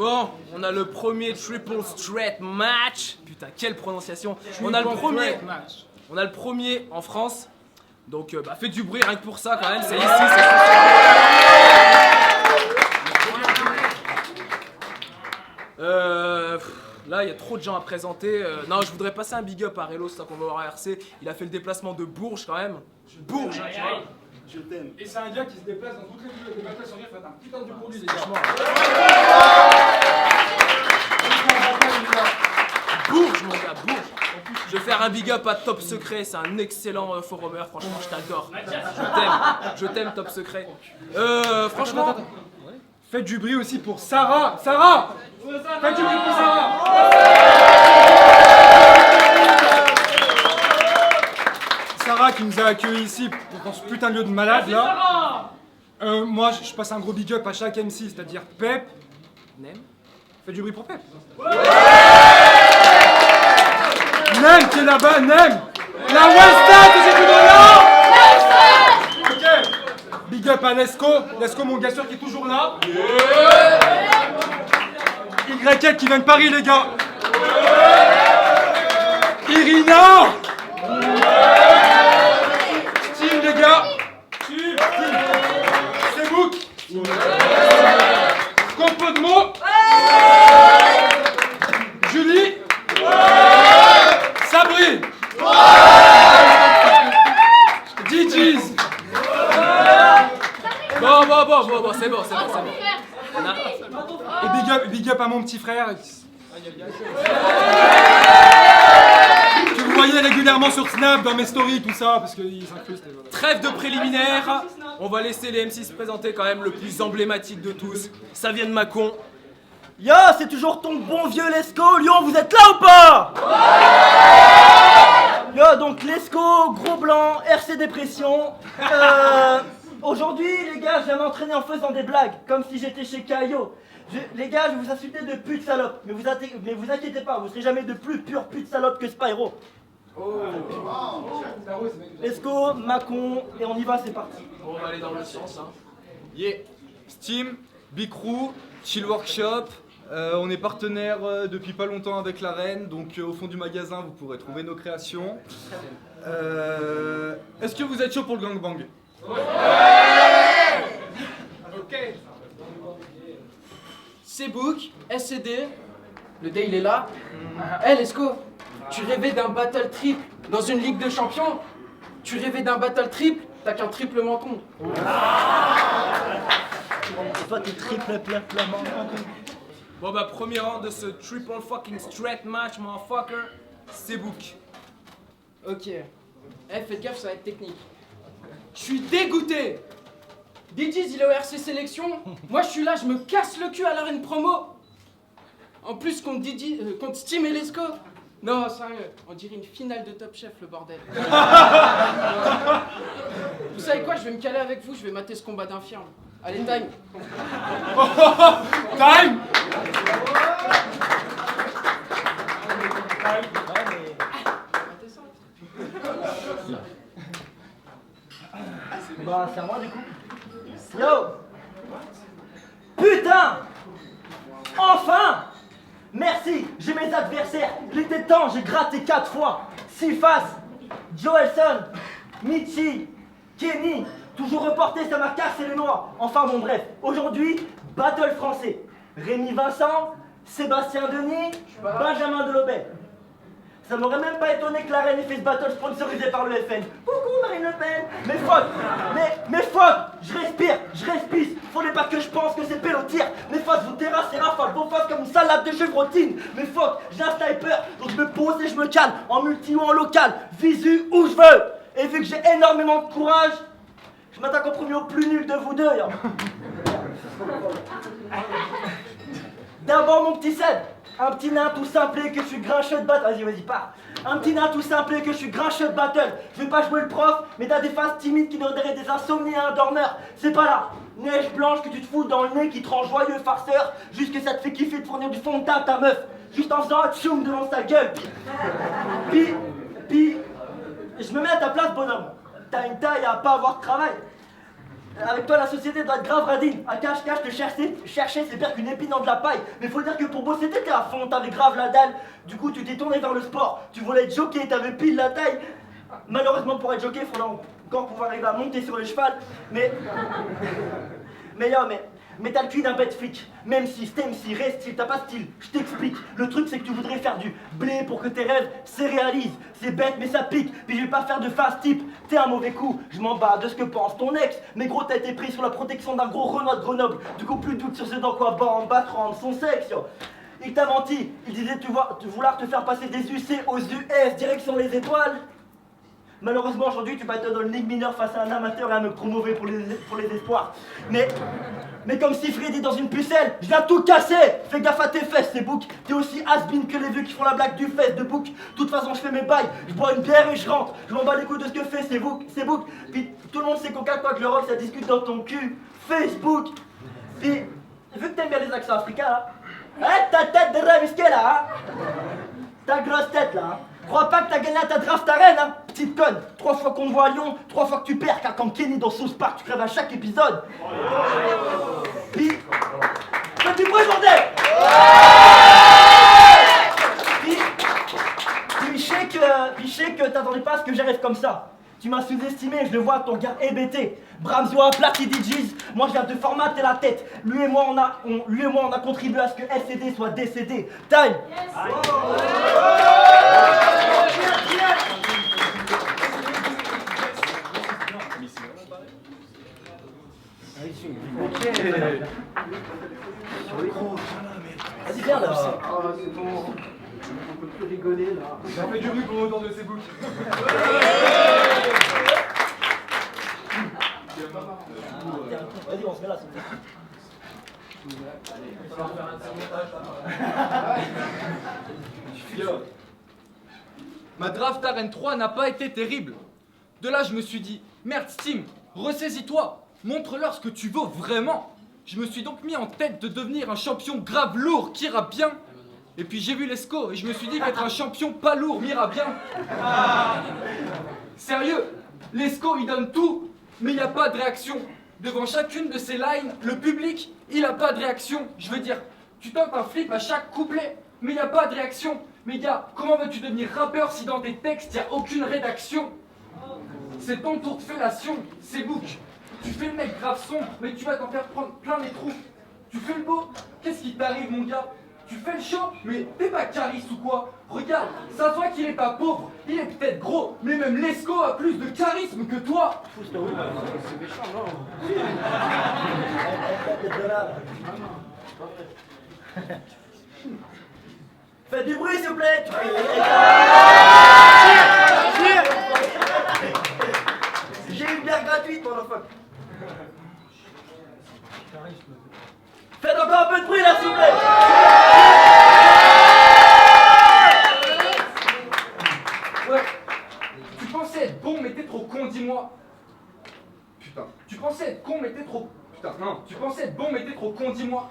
Bon, on a le premier triple threat match. Putain, quelle prononciation. On a le premier en France. Donc, faites du bruit rien que pour ça quand même. C'est ici, là, il y a trop de gens à présenter. Non, je voudrais passer un big up à Relo, c'est ça qu'on va voir à RC. Il a fait le déplacement de Bourges quand même. Bourges, tu vois. Je t'aime. Et c'est un gars qui se déplace dans toutes les villes de bataille sur Rire, fait un putain du produit, les gars. Bourges, mon gars, Bourges. Je vais faire un big up à Top Secret, c'est un excellent forummer, franchement, je t'adore. Je t'aime, Top Secret. Franchement. Faites du bruit aussi pour Sarah. Sarah, faites du bruit pour Sarah. Sarah qui nous a accueillis ici dans ce putain de lieu de malade là. Moi je passe un gros big up à chaque MC, c'est-à-dire Pep. Nem. Faites du bruit pour Pep. Nem qui est là-bas, Nem. La Westat, c'est toujours là. Ok. Big up à Lesco mon gars sûr qui est toujours là. YL qui vient de Paris les gars. Irina. Steve les gars. C'est Book. Compo de mots. Julie. Sabri. DJs. Bon, c'est bon. Et big up à mon petit frère. Que vous voyez régulièrement sur Snap, dans mes stories, tout ça, parce qu'ils s'incrustent. Voilà. Trêve de préliminaire, on va laisser les MC se présenter quand même le plus emblématique de tous. Ça vient de Mâcon. Yo, c'est toujours ton bon vieux Lesco. Lyon, vous êtes là ou pas? Yo, donc Lesco, gros blanc, RC dépression. Aujourd'hui, les gars, je viens m'entraîner en faisant des blagues, comme si j'étais chez Caillot. Les gars, je vais vous insulter de pute salope, mais vous inquiétez pas, vous serez jamais de plus pure pute salope que Spyro. Lesco, Mâcon, et on y va, c'est parti. On va aller dans le sens, hein. Yeah. Steam, Big Crew, Chill Workshop. On est partenaire depuis pas longtemps avec la Reine, donc au fond du magasin vous pourrez trouver nos créations. Est-ce que vous êtes chaud pour le gangbang? Ok. C'est Book, SCD, le day il est là. Hey Lesco, tu rêvais d'un battle triple dans une ligue de champions? Tu rêvais d'un battle triple? T'as qu'un triple menton. Toi, t'es triple plein. Bon premier round de ce triple fucking straight match, motherfucker, c'est Book. Ok. Faites gaffe, ça va être technique. Je suis dégoûté. DJs, il est au RC Sélection. Moi, je suis là, je me casse le cul à l'arène promo. En plus, contre Steam et Lesco. Non, sérieux, on dirait une finale de Top Chef, le bordel. Vous savez quoi, je vais me caler avec vous, je vais mater ce combat d'infirme. Allez, time. Time. Bah, c'est à moi du coup. Yo! Putain! Enfin! Merci, j'ai mes adversaires. Il était temps, j'ai gratté 4 fois. Sifas, Joelson, Michi, Kenny. Toujours reporté, ça m'a cassé les noix. Enfin bon bref, aujourd'hui, battle français. Rémi Vincent, Sébastien Denis, Benjamin Delobel. Ça m'aurait même pas étonné que la reine ait fait ce battle sponsorisé par le FN. Coucou Marine Le Pen. Mais fuck, mais fuck, je respire, je respire. Faudrait pas que je pense que c'est pélotir. Mes faces vous terrassent et rafale vos faces comme une salade de chevrotine. Mais fuck, j'ai un sniper, donc je me pose et je me calme. En multi ou en local, visu où je veux. Et vu que j'ai énormément de courage, je m'attaque au premier au plus nul de vous deux. Yo. D'abord mon petit Seb. Un petit nain tout simplé que je suis grincheux de battle. Vas-y, pars. Un petit nain tout simplé que je suis grincheux de battle. Je vais pas jouer le prof, mais t'as des faces timides qui donneraient des insomnies à un dormeur. C'est pas là. Neige blanche que tu te fous dans le nez qui te rend joyeux farceur. Juste que ça te fait kiffer de fournir du fond de teint à ta meuf. Juste en faisant un tchoum devant sa gueule. Puis, je me mets à ta place, bonhomme. T'as une taille à pas avoir de travail. Avec toi, la société doit être grave radine. À cache-cache, te chercher, c'est pire qu'une épine dans de la paille. Mais faut dire que pour bosser, t'étais à fond, t'avais grave la dalle. Du coup, tu t'es tourné vers le sport. Tu voulais être jockey, t'avais pile la taille. Malheureusement, pour être jockey, il faudra encore pouvoir arriver à monter sur le cheval. Mais t'as le cul d'un bête flic. Même si reste, t'as pas style. Je t'explique. Le truc, c'est que tu voudrais faire du blé pour que tes rêves se réalisent. C'est bête, mais ça pique. Puis je vais pas faire de face type. T'es un mauvais coup. Je m'en bats de ce que pense ton ex. Mais gros, t'as été pris sur la protection d'un gros Renault de Grenoble. Du coup, plus de doute sur ce dans quoi battre rendre son sexe. Yo. Il t'a menti. Il disait vouloir te faire passer des UC aux US, direction les étoiles. Malheureusement, aujourd'hui, tu vas être dans une ligue mineure face à un amateur et un autre trop mauvais pour les espoirs. Mais comme si Freddy dans une pucelle, je viens tout casser. Fais gaffe à tes fesses, c'est bouc. T'es aussi has-been que les vieux qui font la blague du fesse de bouc. De toute façon, je fais mes bails, je bois une bière et je rentre. Je m'en bats les couilles de ce que fait, c'est bouc. Puis tout le monde sait qu'au cas quoi que le rock, ça discute dans ton cul. Facebook. Puis, vu que t'aimes bien les accents africains, là. Hein, ta tête de ravisqué, là, hein. Ta grosse tête, là, hein. Crois pas que t'as gagné à ta draft arène, hein, petite conne. 3 fois qu'on te voit à Lyon, 3 fois que tu perds, car comme Kenny dans South Park, tu crèves à chaque épisode. Puis, fais du bruit, bordel. Puis je sais que t'attendais pas à ce que j'arrive comme ça. Tu m'as sous-estimé, je le vois, ton regard hébété. Bramzo a aplati DJs, moi je viens de formater la tête. Lui et moi on a contribué à ce que LCD soit décédé. Time. Vas-y, viens là. C'est bon. On peut plus rigoler là. Ça fait du bruit pour l'auteur de ces boucs. Vas-y, on se met là. Ma draft Arène 3 n'a pas été terrible. De là, je me suis dit, merde Steam, ressaisis-toi, montre-leur ce que tu vaux vraiment. Je me suis donc mis en tête de devenir un champion grave lourd qui ira bien. Et puis j'ai vu les scores et je me suis dit qu'être un champion pas lourd m'ira bien. Sérieux, Lesco il donne tout, mais il n'y a pas de réaction. Devant chacune de ces lines, le public, il a pas de réaction. Je veux dire, tu tentes un flip à chaque couplet, mais il n'y a pas de réaction. Mais gars, comment veux-tu devenir rappeur si dans tes textes, il n'y a aucune rédaction? C'est ton tour de fellation, c'est bouc. Tu fais le mec grave sombre, mais tu vas t'en faire prendre plein les trous. Tu fais le beau, qu'est-ce qui t'arrive mon gars? Tu fais le show, mais t'es pas Caris ou quoi? Regarde, ça se voit qu'il est pas pauvre, il est peut-être gros, mais même Lesco a plus de charisme que toi. C'est méchant, non? Faites du bruit s'il vous plaît. J'ai une bière gratuite pour l'enfant. Faites encore un peu de bruit là s'il vous plaît. Ouais, tu pensais être bon mais t'es trop con, dis-moi. Putain, tu pensais être con mais t'es trop... Putain, non, tu pensais être bon mais t'es trop con, dis-moi.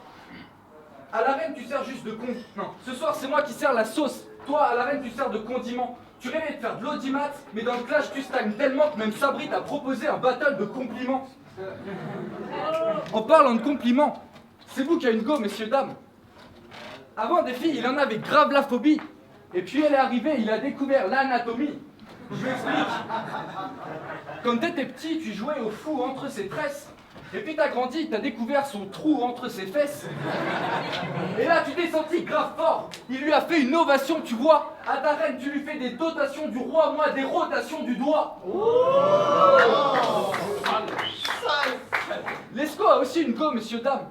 À l'arène tu sers juste de con. Non, ce soir c'est moi qui sers la sauce. Toi à l'arène tu sers de condiment. Tu rêvais de faire de l'audimat, mais dans le clash tu stagnes tellement que même Sabri t'a proposé un battle de compliments. En parlant de compliments, c'est vous qui a une go, messieurs, dames. Avant des filles, il en avait grave la phobie. Et puis elle est arrivée, il a découvert l'anatomie. Je m'explique. Quand t'étais petit, tu jouais au fou entre ses tresses. Et puis t'as grandi, t'as découvert son trou entre ses fesses. Et là, tu t'es senti grave fort. Il lui a fait une ovation, tu vois. À ta reine, tu lui fais des dotations du roi, moi des rotations du doigt. Lesco a aussi une go, messieurs, dames.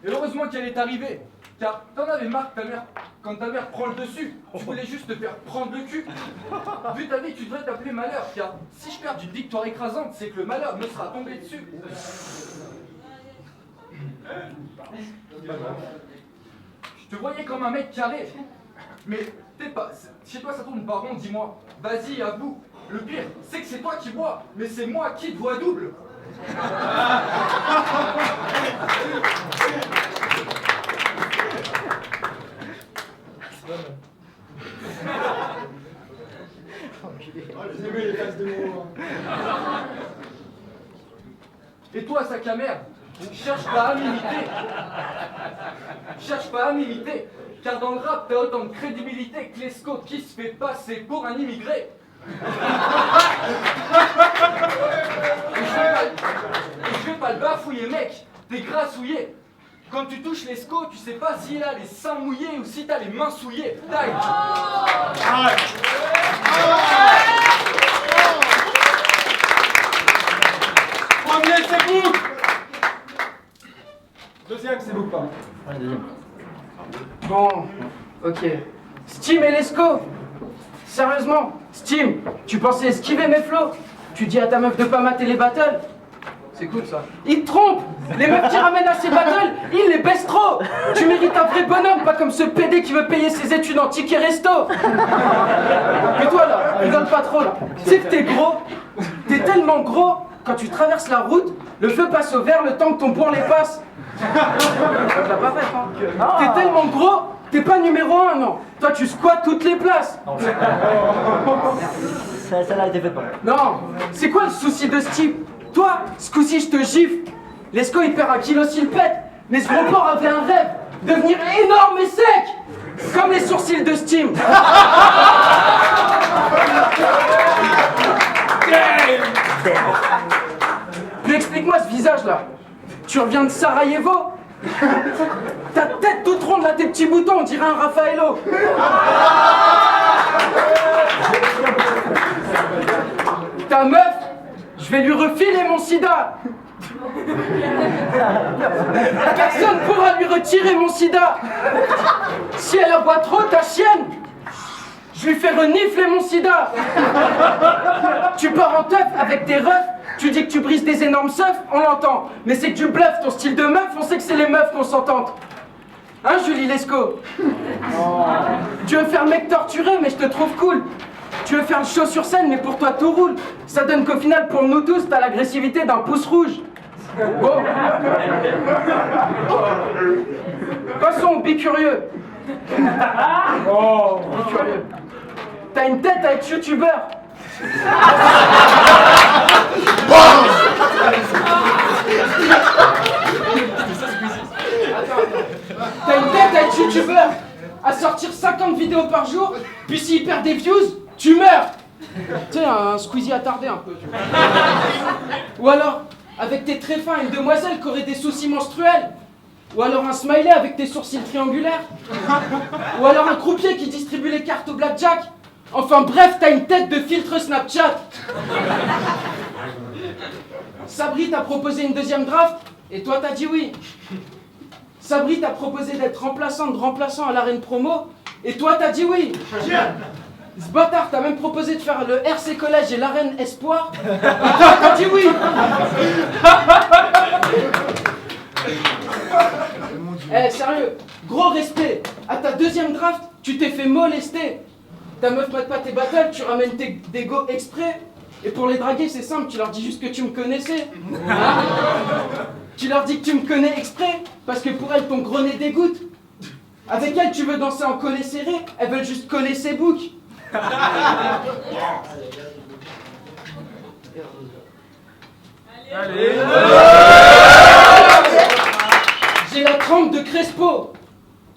Et heureusement qu'elle est arrivée. Car t'en avais marre que ta mère, quand ta mère prend le dessus, tu voulais juste te faire prendre le cul. Vu ta vie, tu devrais t'appeler malheur, car si je perds d'une victoire écrasante, c'est que le malheur me sera tombé dessus. Je te voyais comme un mec carré, mais t'es pas... Chez toi ça tourne pas rond, dis-moi. Vas-y, avoue. Le pire, c'est que c'est toi qui bois, mais c'est moi qui te vois double. Et toi toi, sac à merde. Cherche pas à m'imiter. Cherche pas à m'imiter. Car dans le rap, t'as autant de crédibilité que l'escote qui se fait passer pour un immigré. Je vais pas le bafouiller, mec. T'es grassouillé. Quand tu touches l'esco, tu sais pas s'il a les seins mouillés ou si t'as les mains souillées. Taille. Premier, c'est vous. Deuxième, c'est vous pas. Bon, ok. Steam et Lesco. Sérieusement, Steam, tu pensais esquiver mes flots? Tu dis à ta meuf de pas mater les battles? C'est cool ça. Il te trompe. Les meufs qui ramènent à ces battles, ils les baissent trop. Tu mérites un vrai bonhomme, pas comme ce PD qui veut payer ses études en ticket resto. Mais toi là, rigole pas trop là. Tu sais que t'es gros. T'es tellement gros, quand tu traverses la route, le feu passe au vert le temps que ton bourre les passe. Tu l'as pas fait, hein. T'es tellement gros, t'es pas numéro 1, non. Toi, tu squattes toutes les places. Ça a été fait pas. Non, c'est quoi le souci de ce type? Toi, ce coup-ci, je te gifle. Lesco, il perd 1 kilo s'il pète. Mais ce gros porc avait un rêve, devenir énorme et sec, comme les sourcils de Steam. Mais explique-moi ce visage-là. Tu reviens de Sarajevo? Ta tête toute ronde là, tes petits boutons, on dirait un Raffaello. Ta meuf, je vais lui refiler mon sida. Personne pourra lui retirer mon sida. Si elle aboie trop, ta chienne, je lui fais renifler mon sida. Tu pars en teuf avec tes refs. Tu dis que tu brises des énormes seufs, on l'entend. Mais c'est que tu bluffes ton style de meuf, on sait que c'est les meufs qu'on s'entende. Hein, Julie Lescaut? Tu veux faire mec torturé, mais je te trouve cool. Tu veux faire le show sur scène, mais pour toi tout roule. Ça donne qu'au final, pour nous tous, t'as l'agressivité d'un pouce rouge. Bon. Passons, bicurieux. Bicurieux. T'as une tête à être youtubeur. T'as une tête à être youtubeur, à sortir 50 vidéos par jour, puis s'il perd des views, tu meurs. Tu sais, un Squeezie attardé un peu. Ou alors, avec tes traits fins, une demoiselle qui aurait des soucis menstruels. Ou alors un smiley avec tes sourcils triangulaires. Ou alors un croupier qui distribue les cartes au blackjack. Enfin bref, t'as une tête de filtre Snapchat. Sabri t'a proposé une deuxième draft, et toi t'as dit oui. Sabri t'a proposé d'être remplaçant de remplaçant à l'arène promo, et toi t'as dit oui. Ce bâtard t'a même proposé de faire le RC Collège et l'arène Espoir, et toi t'as dit oui. Eh sérieux, gros respect, à ta deuxième draft, tu t'es fait molester. Ta meuf mate pas tes battles, tu ramènes des go exprès. Et pour les draguer, c'est simple, tu leur dis juste que tu me connaissais. Hein? Tu leur dis que tu me connais exprès, parce que pour elles, ton gros nez dégoûte. Avec elles, tu veux danser en collet serré, elles veulent juste coller ses boucs. Allez. J'ai la trempe de Crespo.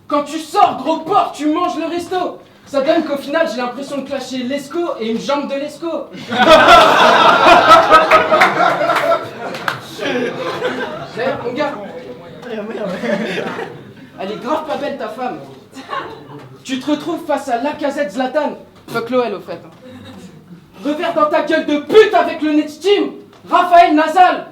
Quand tu sors, gros porc, tu manges le resto. Ça donne qu'au final, j'ai l'impression de clasher Lesco et une jambe de Lesco. D'ailleurs, mon gars, elle est grave pas belle ta femme. Tu te retrouves face à Lacazette Zlatan. Fuck l'OL au fait. Revers dans ta gueule de pute avec le nez de Steam. Raphaël Nasal.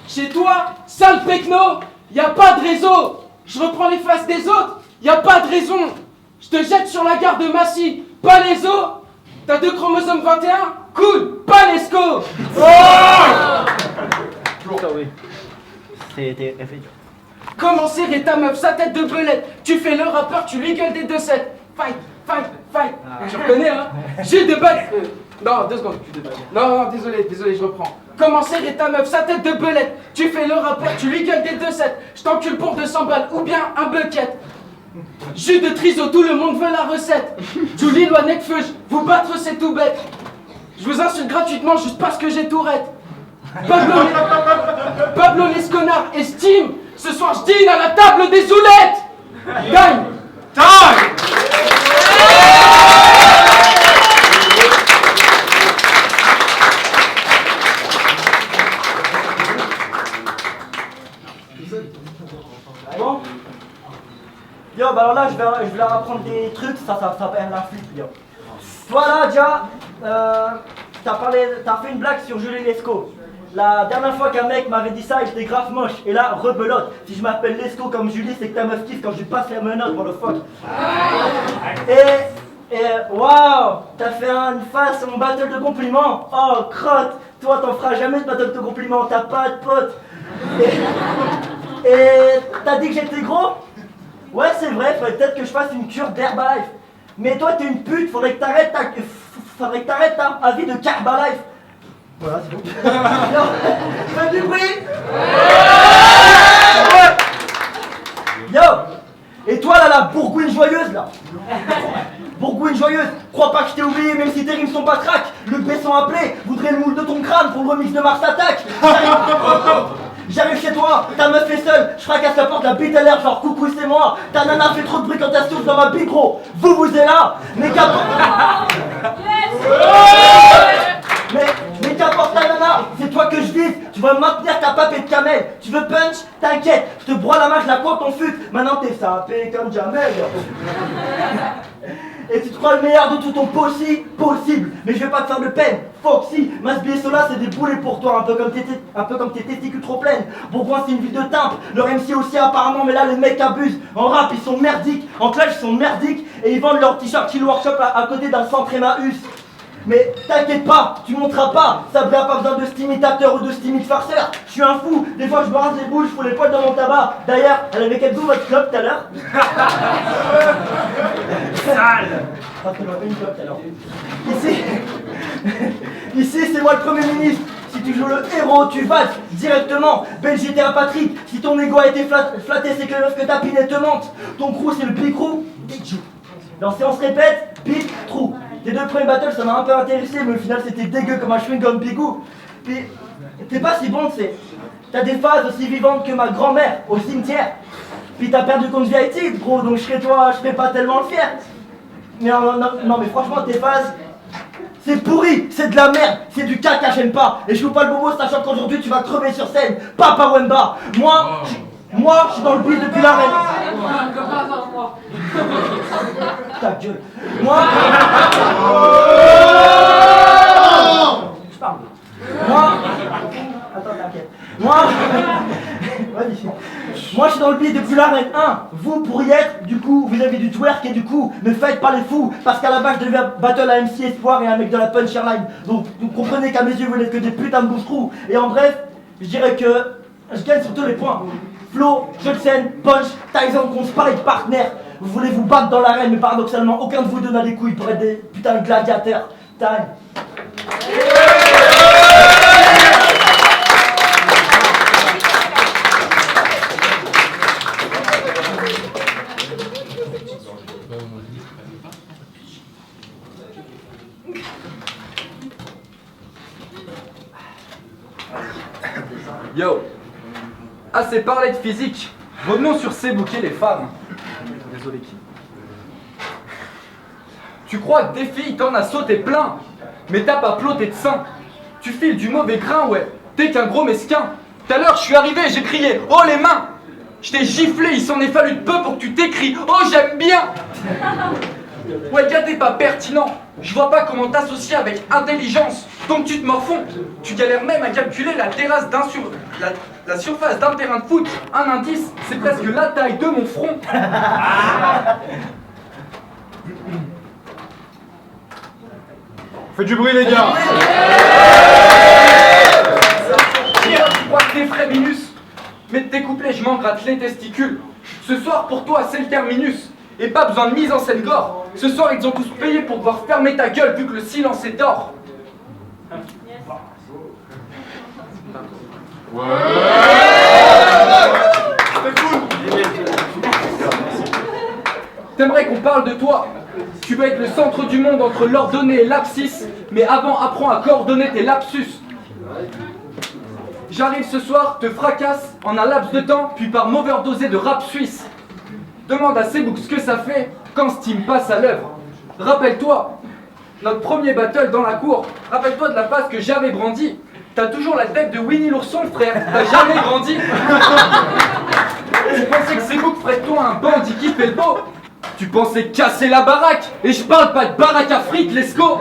Chez toi, sale pecno, y a pas de réseau. Je reprends les faces des autres, y a pas de raison. Je te jette sur la gare de Massy, pas les os. T'as 2 chromosomes 21, cool, pas l'esco. C'était effet. Comment serrer ta meuf, sa tête de belette. Tu fais le rappeur, tu lui gueules des 2-7. Fight, fight, fight. Tu reconnais, hein? J'ai de bagues. Non, 2 secondes. Non, désolé, je reprends. Comment serrer ta meuf, sa tête de belette. Tu fais le rappeur, tu lui gueules des 2-7. Je t'encule pour 200 balles ou bien un bucket. Jus de triso, tout le monde veut la recette. Julie, loi, necfeuge, vous battre c'est tout bête. Je vous insulte gratuitement juste parce que j'ai Tourette. Pablo Lesconnard estime, ce soir je dîne à la table des Zoulettes. Gagne. Bon. Yo, bah alors là, je vais leur apprendre des trucs, ça s'appelle la flip, yo. Toi là, déjà, t'as fait une blague sur Julie Lescaut. La dernière fois qu'un mec m'avait dit ça, il était grave moche. Et là, rebelote. Si je m'appelle Lescaut comme Julie, c'est que ta meuf kiffe quand je lui passe la menotte pour le fuck. Et waouh, t'as fait une face en battle de compliments. Oh, crotte, toi t'en feras jamais de battle de compliments, t'as pas de pote. Et t'as dit que j'étais gros? Ouais, c'est vrai, faudrait peut-être que je fasse une cure d'Herbalife. Mais toi, t'es une pute, faudrait que t'arrêtes ta avis de Carbalife. Voilà, c'est bon. Fais du bruit. Yo. Et toi, là, la bourgouine joyeuse, là. Bourgouine joyeuse, crois pas que je t'ai oublié, même si tes rimes sont pas crack. Le baisson appelé, voudrait le moule de ton crâne pour le remix de Mars Attack. J'arrive chez toi, ta meuf est seule, je fracasse la porte, la bite à l'air, genre coucou c'est moi. Ta nana fait trop de bruit quand elle souffle dans ma bite gros. Vous êtes là, mais qu'apporte ta nana, c'est toi que je vise. Tu vas maintenir ta papée de camel. Tu veux punch, t'inquiète, je te broie la main, je la compte ton fut. Maintenant t'es sapé comme jamais. Et tu te crois le meilleur de tout ton possible. Mais je vais pas te faire de peine. Foxy, Masbi et Sola, c'est des boulets pour toi, un peu comme tes testicules trop pleines. Bourgoin, c'est une ville de timbre. Leur MC aussi apparemment, mais là les mecs abusent. En rap, ils sont merdiques. En clash, ils sont merdiques. Et ils vendent leur t-shirt Chill Workshop à côté d'un centre Emmaüs. Mais t'inquiète pas, tu monteras pas. Sabré a pas besoin de stimitateur ou de stimit farceur. Je suis un fou, des fois je me rase les boules, je fous les poils dans mon tabac. D'ailleurs, elle avait quel goût votre clope tout à l'heure? Sale. Parce que j'en fais une clope tout à l'heure. Ici c'est moi le Premier ministre. Si tu joues le héros, tu vas directement. Belgique et Patrick, si ton ego a été flatté, c'est que l'œuf que t'as piné te mente. Ton crew c'est le big crew. Dans séance répète, big trou. Les deux premiers battles ça m'a un peu intéressé, mais au final c'était dégueu comme un chewing-gum bigou. Puis t'es pas si bon, tu sais. T'as des phases aussi vivantes que ma grand-mère au cimetière. Puis t'as perdu contre VIT, gros, donc je serais toi, je serais pas tellement le fier. Mais non, mais franchement tes phases, c'est pourri, c'est de la merde, c'est du caca, j'aime pas. Et je joue pas le bobo sachant qu'aujourd'hui tu vas crever sur scène. Papa Wemba, moi, je suis dans le beat depuis l'arène. Ta gueule. Moi. Je parle. Attends, t'inquiète. Moi, je suis dans le beat depuis l'arène 1. Vous pourriez être, du coup, vous avez du twerk et du coup, ne faites pas les fous. Parce qu'à la base, je devais battle à MC Espoir et un mec de la Punch Airline. Donc, vous comprenez qu'à mes yeux, vous n'êtes que des putains de bouche-trous. Et en bref, je dirais que je gagne sur tous les points. Flo, jeu de scène, Punch, Tyson, qu'on se parle de partenaires. Vous voulez vous battre dans l'arène, mais paradoxalement, aucun de vous deux n'a des couilles pour être des putains de gladiateurs. Time. Yo, assez parlé de physique, revenons sur ces bouquets les femmes. Désolé qui. Tu crois que des filles t'en as sauté plein, mais t'as pas ploté de sein. Tu files du mauvais grain, ouais, t'es qu'un gros mesquin. Tout à l'heure, je suis arrivé, j'ai crié « Oh les mains !» Je t'ai giflé, il s'en est fallu de peu pour que tu t'écris « Oh j'aime bien !» Ouais gars, t'es pas pertinent. Je vois pas comment t'associer avec intelligence. Donc tu te morfonds. Tu galères même à calculer la terrasse la surface d'un terrain de foot. Un indice, c'est presque la taille de mon front. Faites du bruit les gars. Tu crois que t'es frais minus, mais de tes couplets je m'en gratte les testicules. Ce soir pour toi c'est le terminus. Et pas besoin de mise en scène gore. Ce soir ils ont tous payé pour devoir fermer ta gueule vu que le silence est d'or. Ouais. C'est cool. T'aimerais qu'on parle de toi. Tu vas être le centre du monde entre l'ordonnée et l'abscisse, mais avant, apprends à coordonner tes lapsus. J'arrive ce soir, te fracasse en un laps de temps, puis par m'overdosé de rap suisse. Demande à Seebook ce que ça fait quand Steam passe à l'œuvre. Rappelle-toi, notre premier battle dans la cour, rappelle-toi de la phase que j'avais brandie. T'as toujours la tête de Winnie l'ourson, frère, t'as jamais grandi. Tu pensais que Seebook ferait de toi un bandit qui fait le beau. Tu pensais casser la baraque, et je parle pas de baraque à frites, let's go.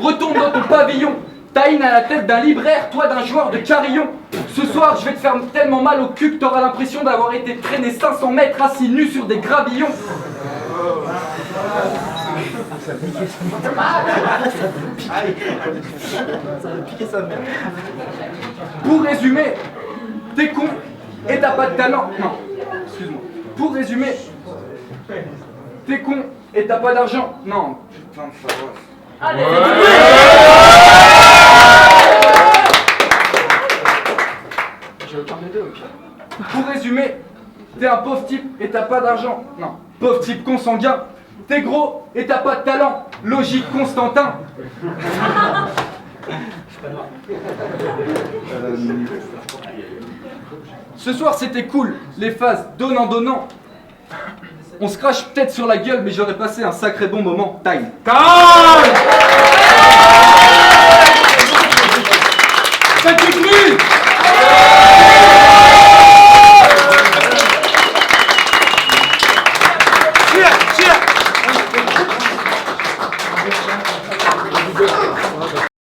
Retourne dans ton pavillon, Taïne à la tête d'un libraire, toi d'un joueur de carillon. Ce soir, je vais te faire tellement mal au cul que t'auras l'impression d'avoir été traîné 500 mètres assis nu sur des gravillons. Pour résumer, t'es con et t'as pas de talent. Non, excuse-moi. Pour résumer, t'es con et t'as pas d'argent. Non, putain de savoir. Allez, j'ai aucun des deux, ok. Pour résumer, t'es un pauvre type et t'as pas d'argent. Non, pauvre type consanguin. T'es gros et t'as pas de talent. Logique Constantin. Ce soir c'était cool, les phases donnant. On se crache peut-être sur la gueule, mais j'aurais passé un sacré bon moment. Time. Faites du bruit